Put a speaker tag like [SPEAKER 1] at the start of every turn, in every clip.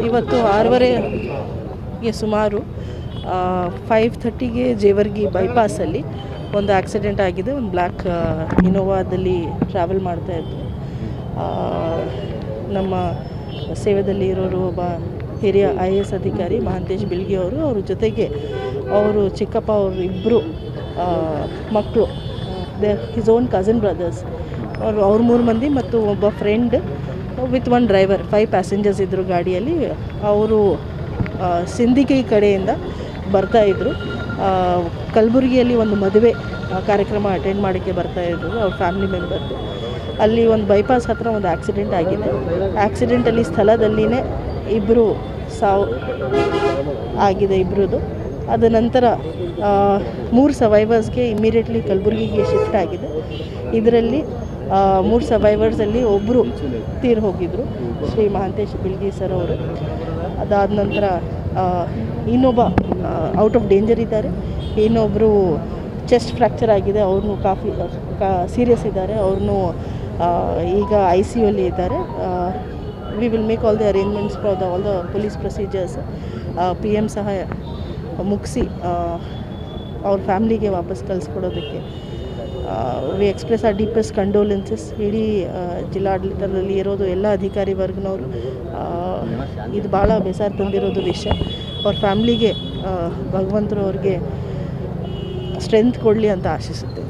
[SPEAKER 1] ಇವತ್ತು 6:30ಗೆ ಸುಮಾರು 5:30ಗೆ ಜೇವರ್ಗಿ ಬೈಪಾಸಲ್ಲಿ ಒಂದು ಆಕ್ಸಿಡೆಂಟ್ ಆಗಿದೆ. ಒಂದು ಬ್ಲ್ಯಾಕ್ ಇನೋವಾದಲ್ಲಿ ಟ್ರಾವೆಲ್ ಮಾಡ್ತಾಯಿದ್ರು. ನಮ್ಮ ಸೇವೆಯಲ್ಲಿ ಇರೋರು ಒಬ್ಬ ಹಿರಿಯ IAS ಅಧಿಕಾರಿ ಮಹಾಂತೇಶ್ ಬಿಳ್ಗಿ ಅವರು, ಅವ್ರ ಜೊತೆಗೆ ಅವರು ಚಿಕ್ಕಪ್ಪ ಅವರು ಇಬ್ಬರು ಮಕ್ಕಳು, ಹಿಸ್ ಓನ್ ಕಸಿನ್ ಬ್ರದರ್ಸ್, ಅವ್ರು 3 ಮಂದಿ ಮತ್ತು ಒಬ್ಬ ಫ್ರೆಂಡ್ ವಿತ್ 1 ಡ್ರೈವರ್, 5 ಪ್ಯಾಸೆಂಜರ್ಸ್ ಇದ್ದರು ಗಾಡಿಯಲ್ಲಿ. ಅವರು ಸಿಂದಗಿ ಕಡೆಯಿಂದ ಬರ್ತಾಯಿದ್ರು. ಕಲಬುರಗಿಯಲ್ಲಿ ಒಂದು ಮದುವೆ ಕಾರ್ಯಕ್ರಮ ಅಟೆಂಡ್ ಮಾಡೋಕ್ಕೆ ಬರ್ತಾಯಿದ್ರು ಅವ್ರ ಫ್ಯಾಮಿಲಿ ಮೆಂಬರ್ದು. ಅಲ್ಲಿ ಒಂದು ಬೈಪಾಸ್ ಹತ್ರ ಒಂದು ಆಕ್ಸಿಡೆಂಟ್ ಆಗಿದೆ. ಆಕ್ಸಿಡೆಂಟಲ್ಲಿ ಸ್ಥಳದಲ್ಲಿನೇ ಇಬ್ಬರು ಸಾವು ಆಗಿದೆ, ಇಬ್ಬರದು. ಅದ ನಂತರ 3 ಸರ್ವೈವರ್ಸ್ಗೆ ಇಮ್ಮಿಡಿಯೇಟ್ಲಿ ಕಲಬುರಗಿಗೆ ಶಿಫ್ಟ್ ಆಗಿದೆ. ಇದರಲ್ಲಿ 3 ಸರ್ವೈವರ್ಸಲ್ಲಿ ಒಬ್ಬರು ತೀರಿ ಹೋಗಿದ್ದರು, ಶ್ರೀ ಮಹಾಂತೇಶ್ ಬಿಳ್ಗಿ ಸರ್ ಅವರು. ಅದಾದ ನಂತರ ಇನ್ನೊಬ್ಬ ಔಟ್ ಆಫ್ ಡೇಂಜರ್ ಇದ್ದಾರೆ. ಇನ್ನೊಬ್ಬರು ಚೆಸ್ಟ್ ಫ್ರ್ಯಾಕ್ಚರ್ ಆಗಿದೆ, ಅವ್ರನ್ನೂ ಸೀರಿಯಸ್ ಇದ್ದಾರೆ. ಅವ್ರನ್ನೂ ಈಗ ICU ಅಲ್ಲಿ ಇದ್ದಾರೆ. We will make all the arrangements for all the police procedures. PM ಸಹ ಮುಗಿಸಿ ಅವ್ರ ಫ್ಯಾಮ್ಲಿಗೆ ವಾಪಸ್ ಕಳಿಸ್ಕೊಡೋದಕ್ಕೆ we express our deepest condolences. ಇಡೀ ಜಿಲ್ಲಾಡಳಿತದಲ್ಲಿ ಇರೋದು ಎಲ್ಲ ಅಧಿಕಾರಿ ವರ್ಗನವರು. ಇದು ಭಾಳ ಬೇಸರ ತಂದಿರೋದು ವಿಷಯ. ಅವ್ರ ಫ್ಯಾಮ್ಲಿಗೆ ಭಗವಂತರು ಅವ್ರಿಗೆ ಸ್ಟ್ರೆಂತ್ ಕೊಡಲಿ ಅಂತ ಆಶಿಸುತ್ತೆ.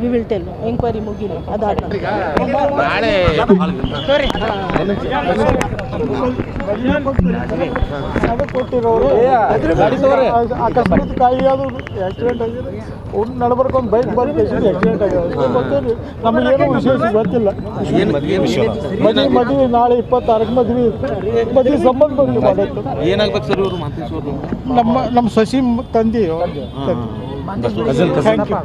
[SPEAKER 1] ವಿ ವಿಲ್ ಟೆಲ್, ಎಂಕ್ವೈರಿ ಮುಗಿಲಿ ಅದಾದ
[SPEAKER 2] ಕೊಟ್ಟಿರೋರು ಅಕಸ್ಮಾತ್ ಕಾಯಿ ಅದು ಆಕ್ಸಿಡೆಂಟ್ ಆಗಿದೆ. ನಡ್ಬರ್ಕ್ ಒಂದು ಬೈಕ್ ಬಂದು ಆಕ್ಸಿಡೆಂಟ್ ಆಗಿದೆ. ನಮಗೇನು ವಿಶೇಷ ಗೊತ್ತಿಲ್ಲ. ಮದುವೆ ನಾಳೆ 26ಕ್ಕೆ ಮದುವೆ ಸಂಬಂಧ ಬಂದು ಮಾಡಿತ್ತು.
[SPEAKER 3] ಏನಾಗ್ಬೇಕು ಸರ್ ಇವರು?
[SPEAKER 2] ನಮ್ಮ ಸಸಿ ತಂದೆ. Thank you.